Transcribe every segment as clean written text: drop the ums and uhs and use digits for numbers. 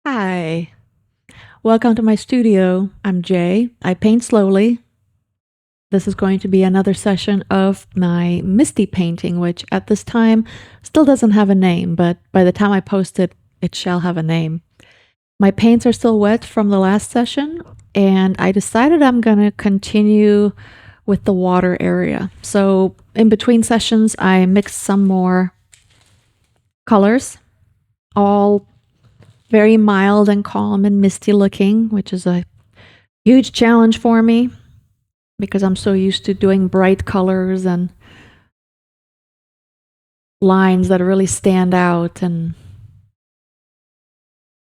Hi, welcome to my studio. I'm Jay. I paint slowly. This is going to be another session of my misty painting, which at this time still doesn't have a name, but by the time I post it, it shall have a name. My paints are still wet from the last session, and I decided I'm going to continue with the water area. So in between sessions, I mixed some more colors, all very mild and calm and misty looking, which is a huge challenge for me because I'm so used to doing bright colors and lines that really stand out.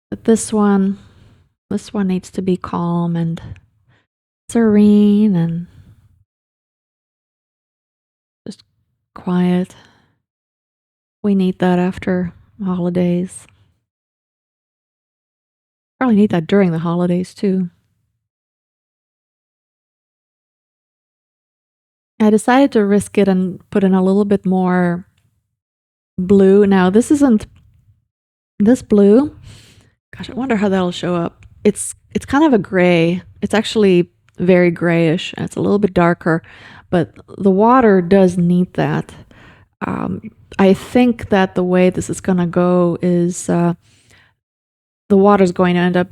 But this one needs to be calm and serene and just quiet. We need that after holidays. Probably need that during the holidays too. I decided to risk it and put in a little bit more blue. Now, this isn't this blue. Gosh, I wonder how that'll show up. It's kind of a gray. It's actually very grayish, and it's a little bit darker, but the water does need that. I think that the way this is going to go is the water is going to end up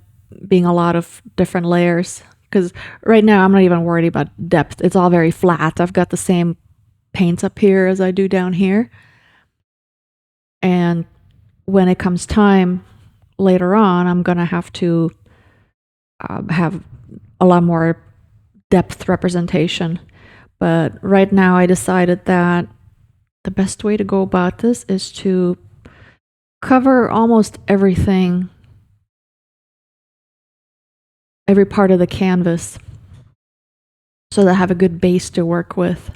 being a lot of different layers, because right now I'm not even worried about depth. It's all very flat. I've got the same paints up here as I do down here. And when it comes time later on, I'm going to have to have a lot more depth representation. But right now I decided that the best way to go about this is to cover almost everything, every part of the canvas, so that I have a good base to work with.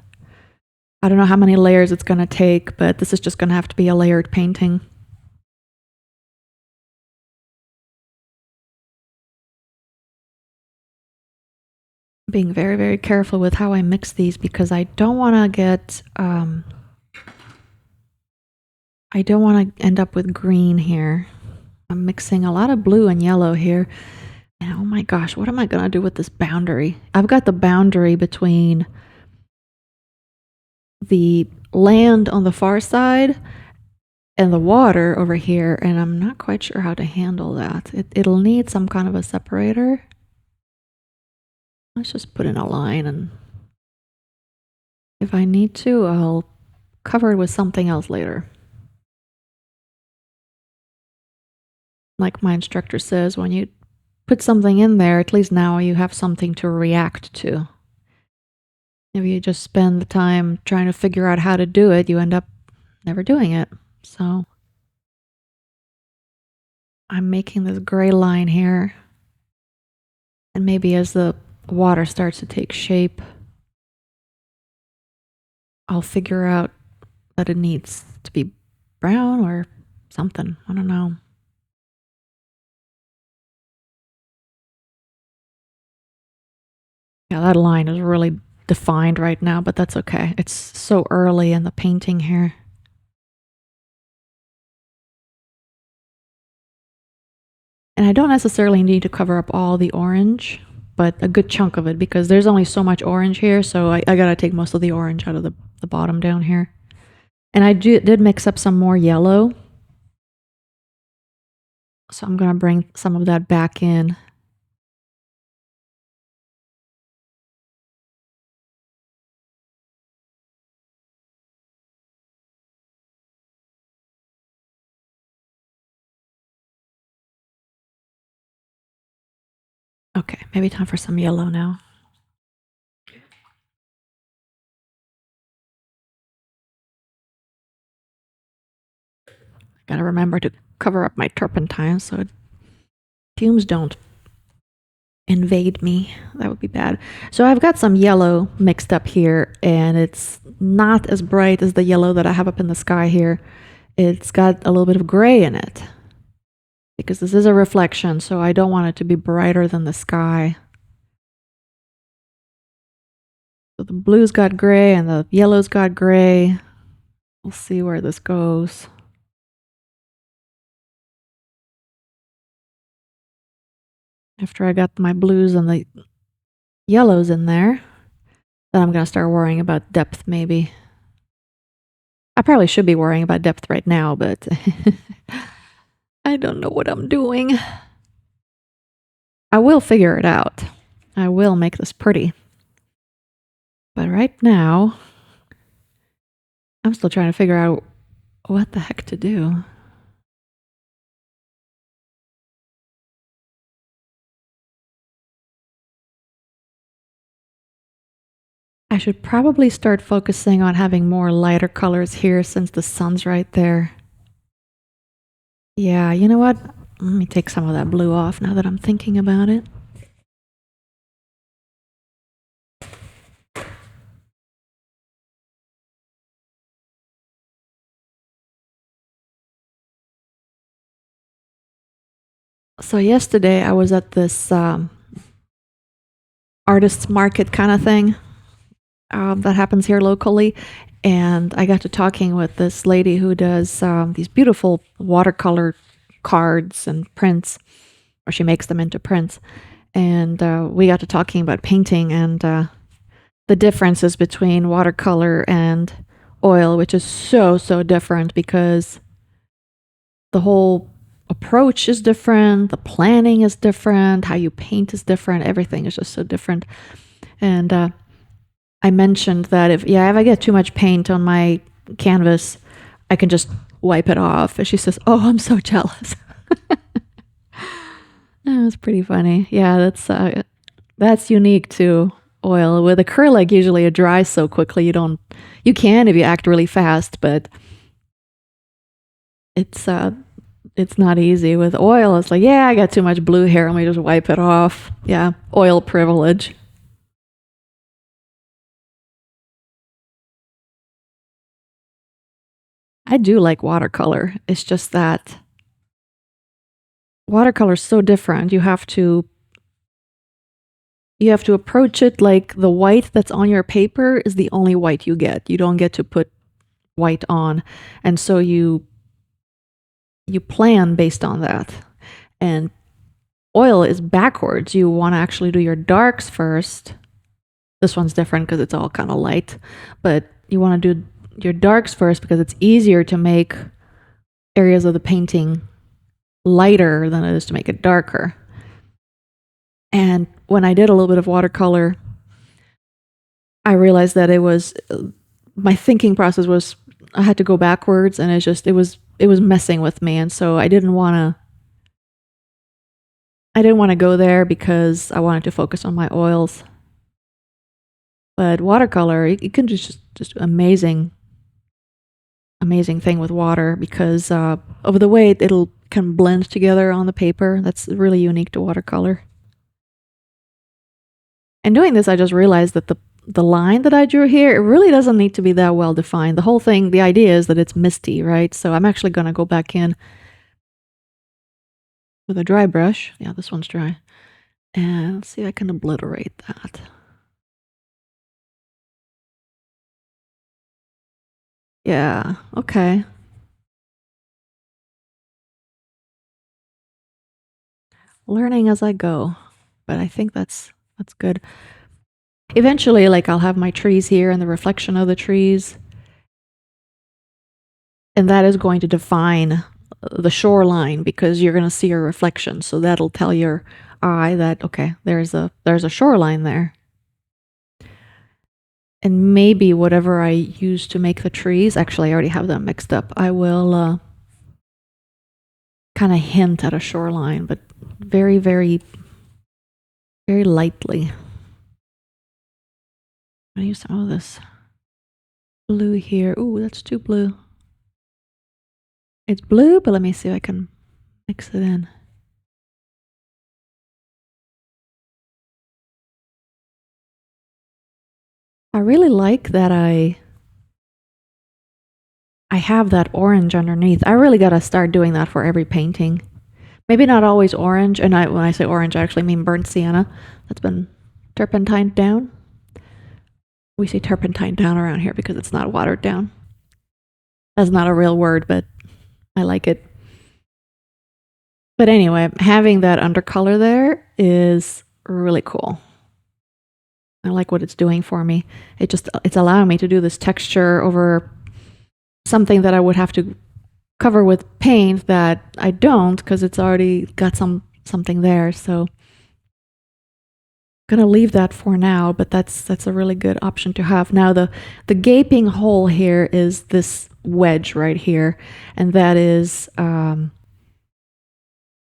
I don't know how many layers it's going to take, but this is just going to have to be a layered painting. Being very, very careful with how I mix these because I don't want to get, I don't want to end up with green here. I'm mixing a lot of blue and yellow here. And oh my gosh, what am I going to do with this boundary? I've got the boundary between the land on the far side and the water over here, and I'm not quite sure how to handle that. It'll need some kind of a separator. Let's just put in a line, and if I need to, I'll cover it with something else later. Like my instructor says, when you put something in there, at least now you have something to react to. If you just spend the time trying to figure out how to do it, you end up never doing it. So I'm making this gray line here. And maybe as the water starts to take shape, I'll figure out that it needs to be brown or something. I don't know. Yeah, that line is really defined right now, but that's okay. It's so early in the painting here. And I don't necessarily need to cover up all the orange, but a good chunk of it, because there's only so much orange here, so I gotta take most of the orange out of the bottom down here. And I did mix up some more yellow, so I'm gonna bring some of that back in. Okay, maybe time for some yellow now. Gotta remember to cover up my turpentine so fumes don't invade me. That would be bad. So I've got some yellow mixed up here, and it's not as bright as the yellow that I have up in the sky here. It's got a little bit of gray in it because this is a reflection, so I don't want it to be brighter than the sky. So the blue's got gray and the yellow's got gray. We'll see where this goes. After I got my blues and the yellows in there, then I'm going to start worrying about depth maybe. I probably should be worrying about depth right now, but I don't know what I'm doing. I will figure it out. I will make this pretty. But right now, I'm still trying to figure out what the heck to do. I should probably start focusing on having more lighter colors here since the sun's right there. Yeah, you know what? Let me take some of that blue off now that I'm thinking about it. So yesterday I was at this artist's market kind of thing that happens here locally, and I got to talking with this lady who does these beautiful watercolor cards and prints, or she makes them into prints. And we got to talking about painting and the differences between watercolor and oil, which is so different because the whole approach is different, the planning is different, how you paint is different, everything is just so different. And I mentioned that if I get too much paint on my canvas, I can just wipe it off. And she says, "Oh, I'm so jealous." That was pretty funny. Yeah, that's unique to oil. With acrylic, usually it dries so quickly you can if you act really fast, but it's not easy. With oil, it's like, yeah, I got too much blue here. Let me just wipe it off. Yeah, oil privilege. I do like watercolor. It's just that watercolor is so different. You have to approach it like the white that's on your paper is the only white you get. You don't get to put white on. And so you plan based on that. And oil is backwards. You want to actually do your darks first. This one's different because it's all kind of light, but you want to do your darks first because it's easier to make areas of the painting lighter than it is to make it darker. And when I did a little bit of watercolor, I realized that my thinking process was I had to go backwards, and it was messing with me, and so I didn't want to go there because I wanted to focus on my oils. But watercolor, it can just amazing thing with water because of the way it'll can blend together on the paper. That's really unique to watercolor. And doing this, I just realized that the line that I drew here, it really doesn't need to be that well defined. The whole thing, the idea is that it's misty, right? So I'm actually going to go back in with a dry brush. Yeah, this one's dry. And let's see if I can obliterate that. Yeah, okay. Learning as I go. But I think that's good. Eventually, like I'll have my trees here and the reflection of the trees. And that is going to define the shoreline because you're going to see a reflection. So that'll tell your eye that, okay, there's a shoreline there. And maybe whatever I use to make the trees, actually I already have them mixed up. I will kind of hint at a shoreline, but very, very, very lightly. I'm going to use some of this blue here. Ooh, that's too blue. It's blue, but let me see if I can mix it in. I really like that I have that orange underneath. I really got to start doing that for every painting. Maybe not always orange, and when I say orange, I actually mean burnt sienna. That's been turpentined down. We say turpentine down around here because it's not watered down. That's not a real word, but I like it. But anyway, having that undercolor there is really cool. I like what it's doing for me. It's allowing me to do this texture over something that I would have to cover with paint that I don't because it's already got something there. So I'm gonna leave that for now, but that's a really good option to have. Now the gaping hole here is this wedge right here, and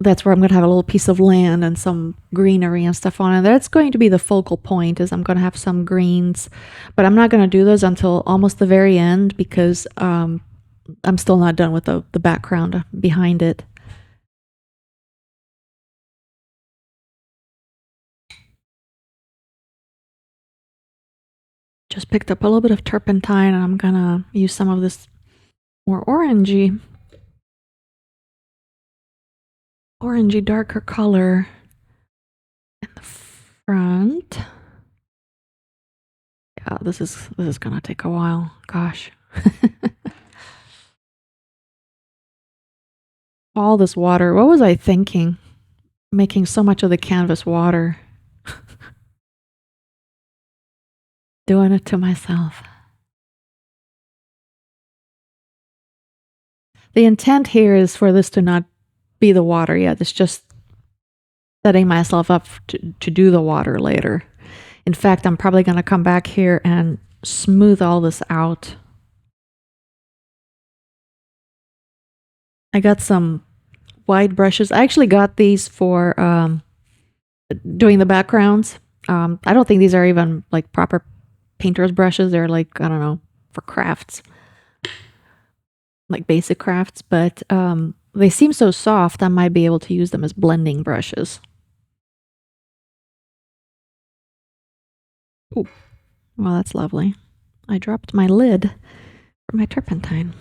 that's where I'm going to have a little piece of land and some greenery and stuff on it. That's going to be the focal point, is I'm going to have some greens, but I'm not going to do those until almost the very end because I'm still not done with the background behind it. Just picked up a little bit of turpentine and I'm going to use some of this more orangey darker color in the front. Yeah, this is gonna take a while. Gosh. All this water. What was I thinking? Making so much of the canvas water. Doing it to myself. The intent here is for this to not be the water yet. It's just setting myself up to do the water later. In fact, I'm probably going to come back here and smooth all this out. I got some wide brushes. I actually got these for doing the backgrounds. I don't think these are even like proper painter's brushes. They're like, I don't know, for crafts, like basic crafts, but they seem so soft I might be able to use them as blending brushes. Ooh, well, that's lovely. I dropped my lid for my turpentine.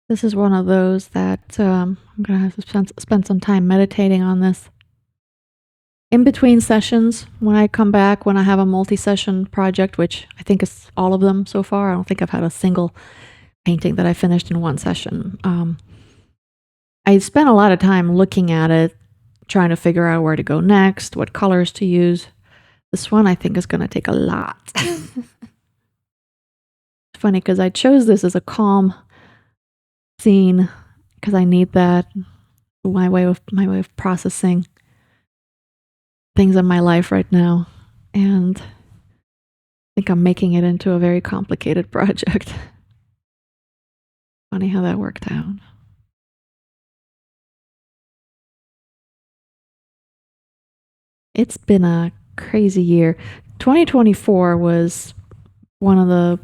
This is one of those that I'm going to have to spend some time meditating on this. In between sessions, when I come back, when I have a multi-session project, which I think is all of them so far, I don't think I've had a single painting that I finished in one session. I spent a lot of time looking at it, trying to figure out where to go next, what colors to use. This one I think is going to take a lot. It's funny because I chose this as a calm scene because I need that, my way of processing things in my life right now, and I think I'm making it into a very complicated project. Funny how that worked out. It's been a crazy year. 2024 was one of the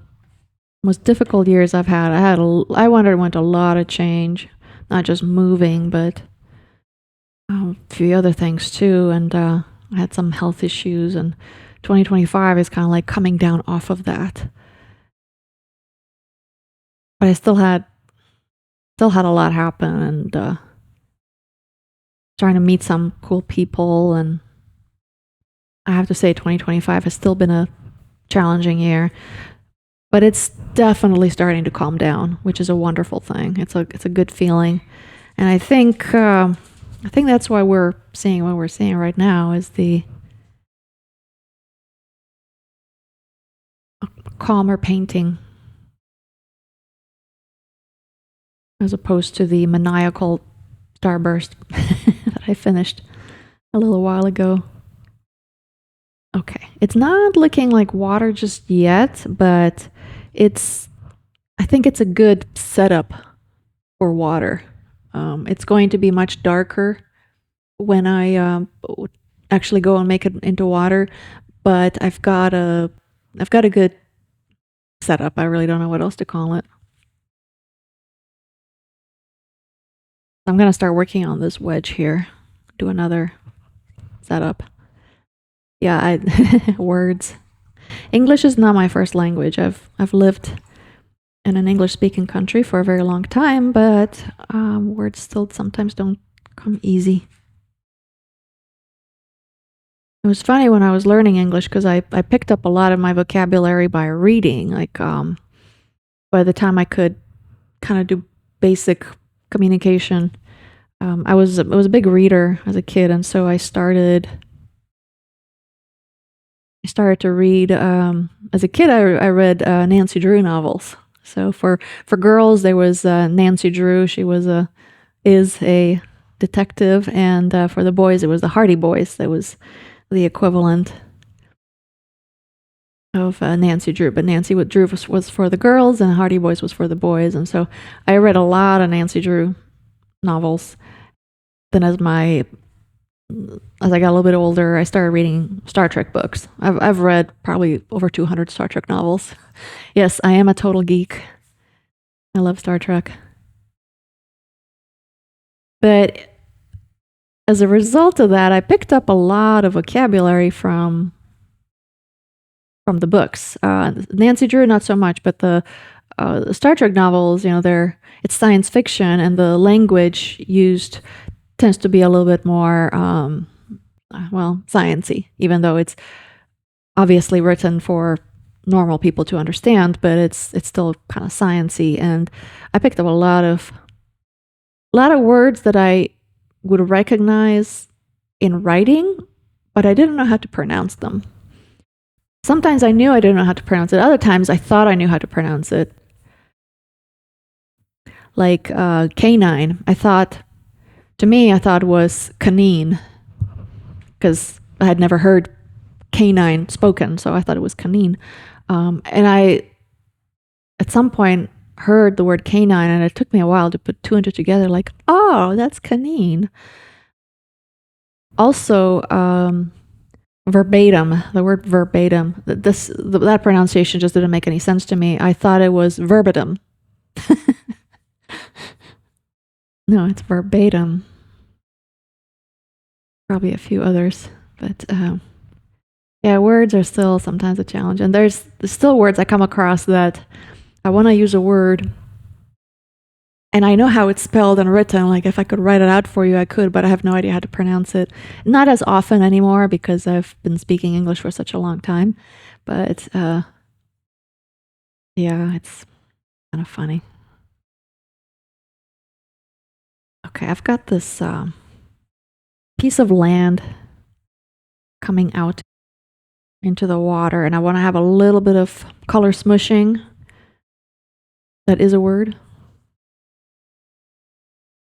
most difficult years I've had. I underwent a lot of change, not just moving, but a few other things too. And I had some health issues, and 2025 is kind of like coming down off of that. But I still had a lot happen, and trying to meet some cool people. And I have to say 2025 has still been a challenging year, but it's definitely starting to calm down, which is a wonderful thing. It's a good feeling. And I think that's why we're seeing what we're seeing right now is the calmer painting as opposed to the maniacal starburst that I finished a little while ago. Okay, it's not looking like water just yet, but I think it's a good setup for water. It's going to be much darker when I actually go and make it into water, but I've got a good setup. I really don't know what else to call it. I'm going to start working on this wedge here. Do another setup. Yeah, words. English is not my first language. I've lived in an English-speaking country for a very long time, but words still sometimes don't come easy. It was funny when I was learning English because I picked up a lot of my vocabulary by reading. Like by the time I could kind of do basic communication, I was a big reader as a kid, and so I started to read. As a kid, I read Nancy Drew novels. So for girls, there was Nancy Drew. She is a detective, and for the boys, it was the Hardy Boys. That was the equivalent of Nancy Drew. But Nancy Drew was for the girls, and Hardy Boys was for the boys. And so I read a lot of Nancy Drew novels. Then as I got a little bit older, I started reading Star Trek books. I've read probably over 200 Star Trek novels. Yes, I am a total geek. I love Star Trek. But as a result of that, I picked up a lot of vocabulary from the books. Nancy Drew, not so much, but the Star Trek novels, it's science fiction, and the language used tends to be a little bit more, sciencey, even though it's obviously written for normal people to understand, but it's still kind of sciencey. And I picked up a lot of words that I would recognize in writing, but I didn't know how to pronounce them. Sometimes I knew I didn't know how to pronounce it. Other times I thought I knew how to pronounce it. Like canine, I thought was canine, because I had never heard canine spoken, so I thought it was canine. And I, at some point, heard the word canine, and it took me a while to put two and two together, like, oh, that's canine. Also, verbatim, the word verbatim, that pronunciation just didn't make any sense to me. I thought it was verbatim. No, it's verbatim. Probably a few others, but yeah, words are still sometimes a challenge. And there's still words I come across that I want to use a word, and I know how it's spelled and written. Like if I could write it out for you, I could, but I have no idea how to pronounce it. Not as often anymore because I've been speaking English for such a long time. But yeah, it's kind of funny. Okay, I've got this piece of land coming out into the water, and I want to have a little bit of color smushing. That is a word.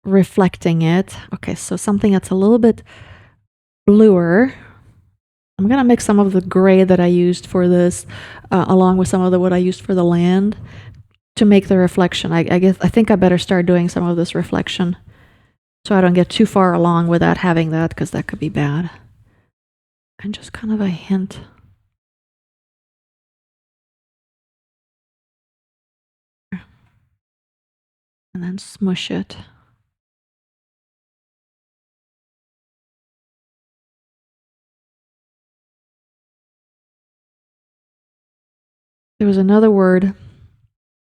Reflecting it. Okay, so something that's a little bit bluer. I'm gonna mix some of the gray that I used for this along with some of what I used for the land to make the reflection. I think I better start doing some of this reflection so I don't get too far along without having that, because that could be bad. And just kind of a hint. And then smush it. There was another word.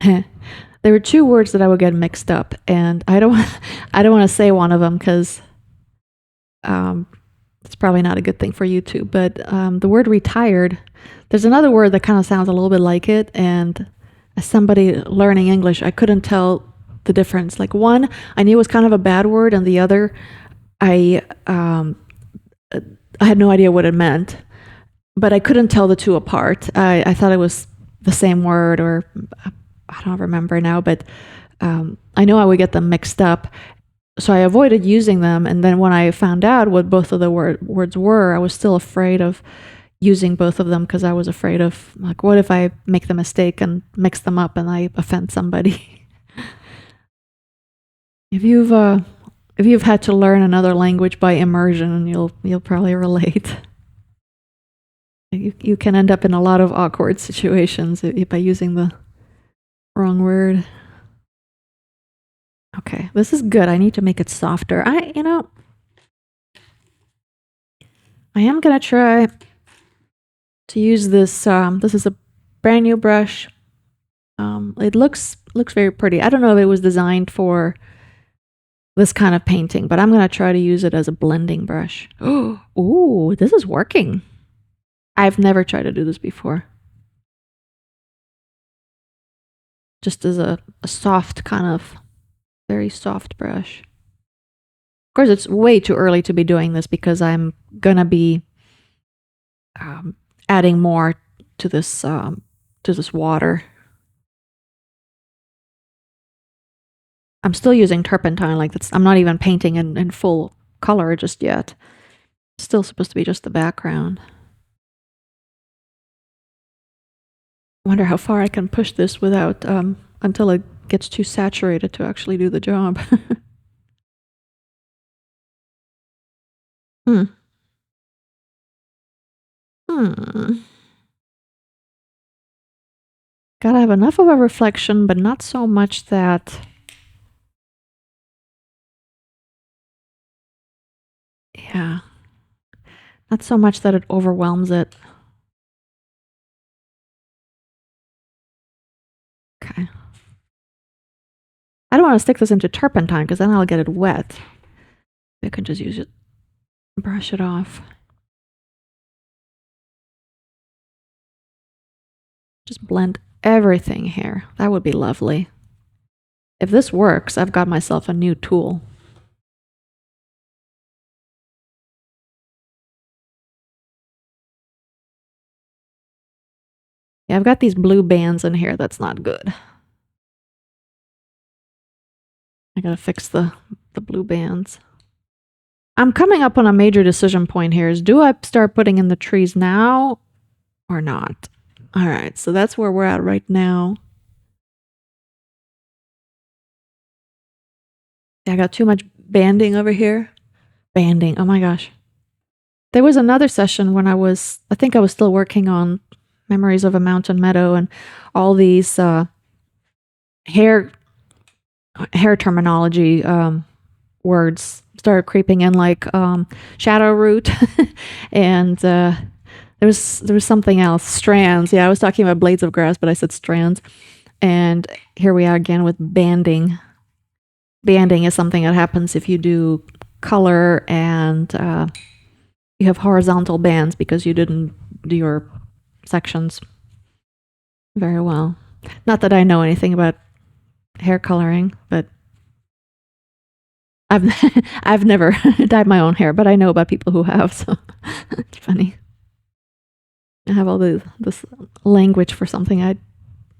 There were two words that I would get mixed up, and I don't want to say one of them because it's probably not a good thing for YouTube. But the word retired. There's another word that kind of sounds a little bit like it, and as somebody learning English, I couldn't tell the difference. Like one, I knew it was kind of a bad word, and the other, I had no idea what it meant, but I couldn't tell the two apart. I thought it was the same word, or I don't remember now, but I know I would get them mixed up. So I avoided using them, and then when I found out what both of the words were, I was still afraid of using both of them, because I was afraid of, like, what if I make the mistake and mix them up and I offend somebody? If you've had to learn another language by immersion, you'll probably relate. You can end up in a lot of awkward situations by using the wrong word. Okay, this is good. I need to make it softer. I am gonna try to use this. This is a brand new brush. It looks very pretty. I don't know if it was designed for this kind of painting, but I'm going to try to use it as a blending brush. Ooh, this is working. I've never tried to do this before. Just as a soft kind of, very soft brush. Of course, it's way too early to be doing this because I'm going to be adding more to this water. I'm still using turpentine, like that's, I'm not even painting in full color just yet. It's still supposed to be just the background. I wonder how far I can push this without, until it gets too saturated to actually do the job. Hmm. Gotta have enough of a reflection, but not so much that... Yeah. Not so much that it overwhelms it. Okay. I don't want to stick this into turpentine because then I'll get it wet. I can just use it, brush it off. Just blend everything here. That would be lovely. If this works, I've got myself a new tool. Yeah, I've got these blue bands in here. That's not good. I gotta fix the blue bands. I'm coming up on a major decision point here. Is do I start putting in the trees now or not? All right, so that's where we're at right now. I got too much banding over here. Banding, oh my gosh. There was another session when I think I was still working on Memories of a Mountain Meadow, and all these hair terminology words started creeping in, like shadow root, and there was something else, strands. Yeah, I was talking about blades of grass, but I said strands. And here we are again with banding. Banding is something that happens if you do color and you have horizontal bands because you didn't do your sections very well. Not that I know anything about hair coloring, but I've never dyed my own hair, but I know about people who have, so it's funny. I have all this language for something I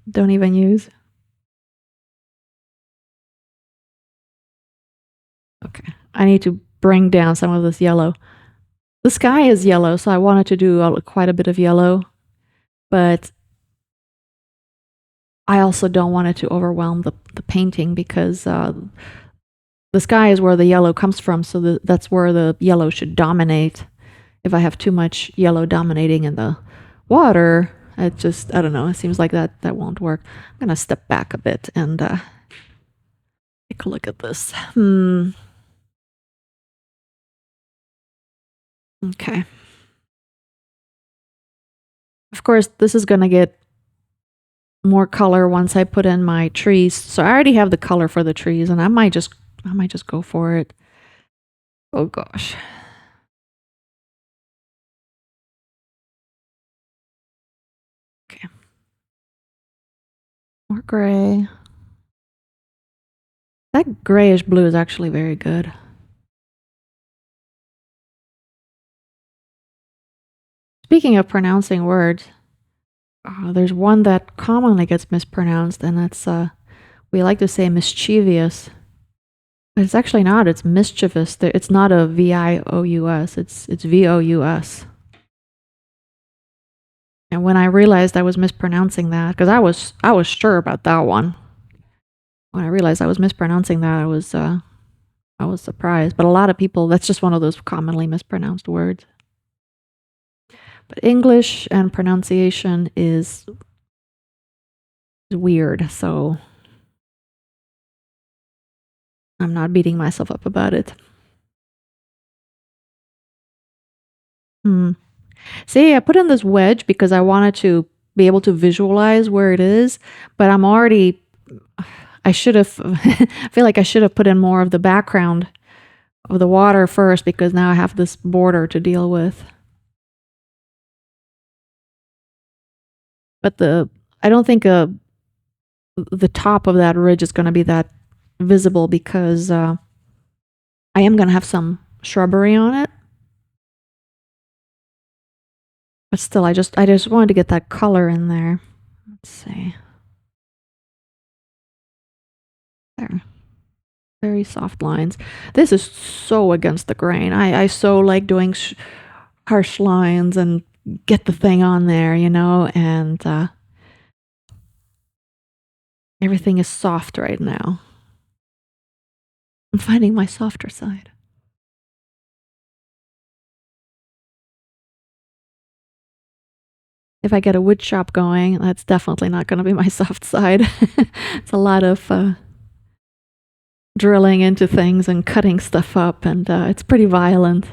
don't even use. Okay, I need to bring down some of this yellow. The sky is yellow, so I wanted to do quite a bit of yellow, but I also don't want it to overwhelm the painting because the sky is where the yellow comes from, so that's where the yellow should dominate. If I have too much yellow dominating in the water, it just, I don't know, it seems like that won't work. I'm going to step back a bit and take a look at this. Okay. Of course, this is going to get more color once I put in my trees. So I already have the color for the trees, and I might just go for it. Oh gosh. Okay. More gray. That grayish blue is actually very good. Speaking of pronouncing words, there's one that commonly gets mispronounced, and that's, we like to say mischievous. But it's actually not. It's mischievous. It's not a V-I-O-U-S. It's V-O-U-S. And when I realized I was mispronouncing that, because I was sure about that one. When I realized I was mispronouncing that, I was surprised. But a lot of people, that's just one of those commonly mispronounced words. But English and pronunciation is weird, so I'm not beating myself up about it. See, I put in this wedge because I wanted to be able to visualize where it is, but I should have, I feel like I should have put in more of the background of the water first, because now I have this border to deal with. But I don't think the top of that ridge is going to be that visible, because I am going to have some shrubbery on it. But still, I just wanted to get that color in there. Let's see. There. Very soft lines. This is so against the grain. I so like doing harsh lines and get the thing on there, you know, and everything is soft right now. I'm finding my softer side. If I get a wood shop going, that's definitely not going to be my soft side. It's a lot of drilling into things and cutting stuff up, and it's pretty violent.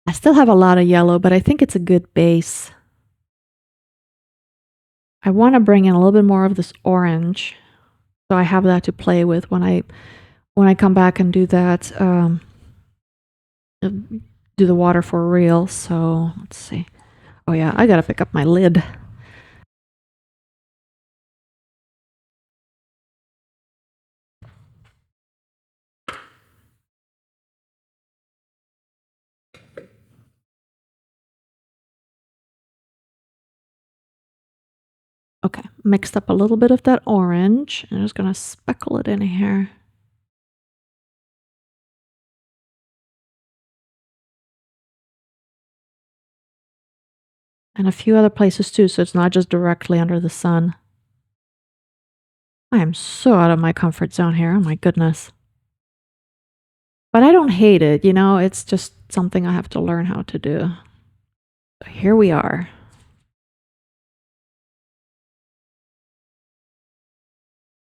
I still have a lot of yellow, but I think it's a good base. I want to bring in a little bit more of this orange, so I have that to play with when I come back and do that, do the water for real. So let's see. Oh yeah, I gotta pick up my lid. Okay, mixed up a little bit of that orange. I'm just gonna speckle it in here. And a few other places too, so it's not just directly under the sun. I am so out of my comfort zone here, oh my goodness. But I don't hate it, you know, it's just something I have to learn how to do. So here we are.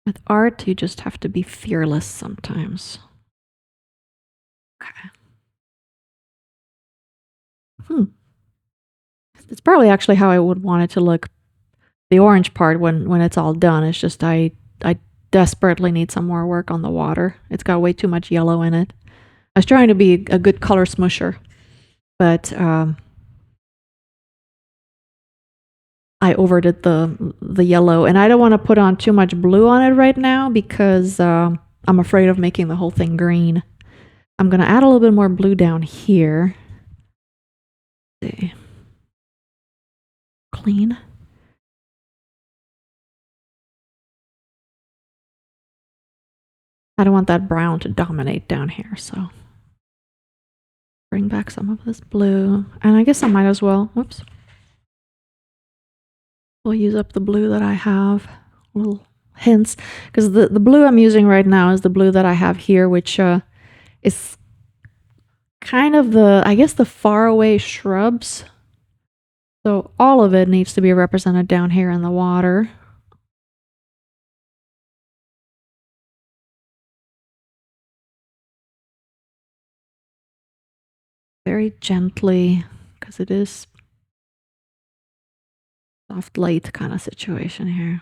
With art, you just have to be fearless sometimes. Okay. It's probably actually how I would want it to look. The orange part when it's all done. It's just I desperately need some more work on the water. It's got way too much yellow in it. I was trying to be a good color smusher, but I overdid the yellow, and I don't want to put on too much blue on it right now, because I'm afraid of making the whole thing green. I'm going to add a little bit more blue down here. Let's see. Clean. I don't want that brown to dominate down here, so bring back some of this blue. And I guess I might as well, whoops. We'll use up the blue that I have, little hints, because the blue I'm using right now is the blue that I have here, which is kind of I guess the faraway shrubs. So all of it needs to be represented down here in the water. Very gently, because it is soft light kind of situation here.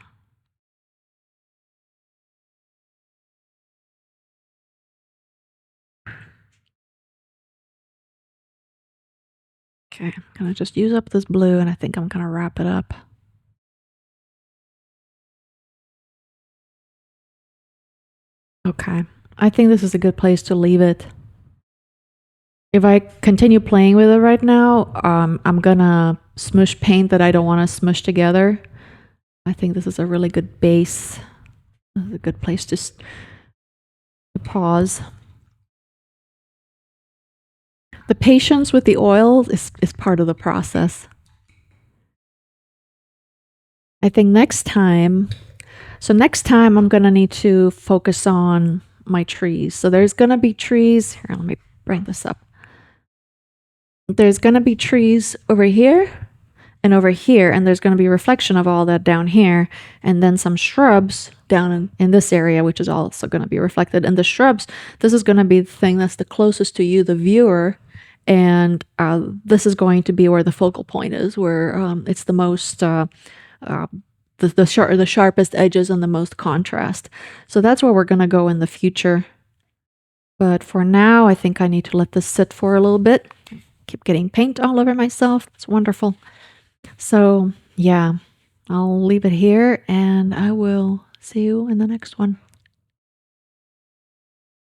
Okay, I'm gonna just use up this blue, and I think I'm gonna wrap it up. Okay, I think this is a good place to leave it. If I continue playing with it right now, I'm gonna smush paint that I don't want to smush together. I think this is a really good base. This is a good place to pause. The patience with the oil is part of the process. I think next time I'm gonna need to focus on my trees. So there's gonna be trees. Here, let me bring this up. There's gonna be trees over here and over here, and there's gonna be a reflection of all that down here, and then some shrubs down in this area, which is also gonna be reflected. And the shrubs, this is gonna be the thing that's the closest to you, the viewer, And this is going to be where the focal point is, where it's the most uh, the sharpest edges and the most contrast. So that's where we're going to go in the future. But for now, I think I need to let this sit for a little bit. Keep getting paint all over myself. It's wonderful. So yeah, I'll leave it here and I will see you in the next one.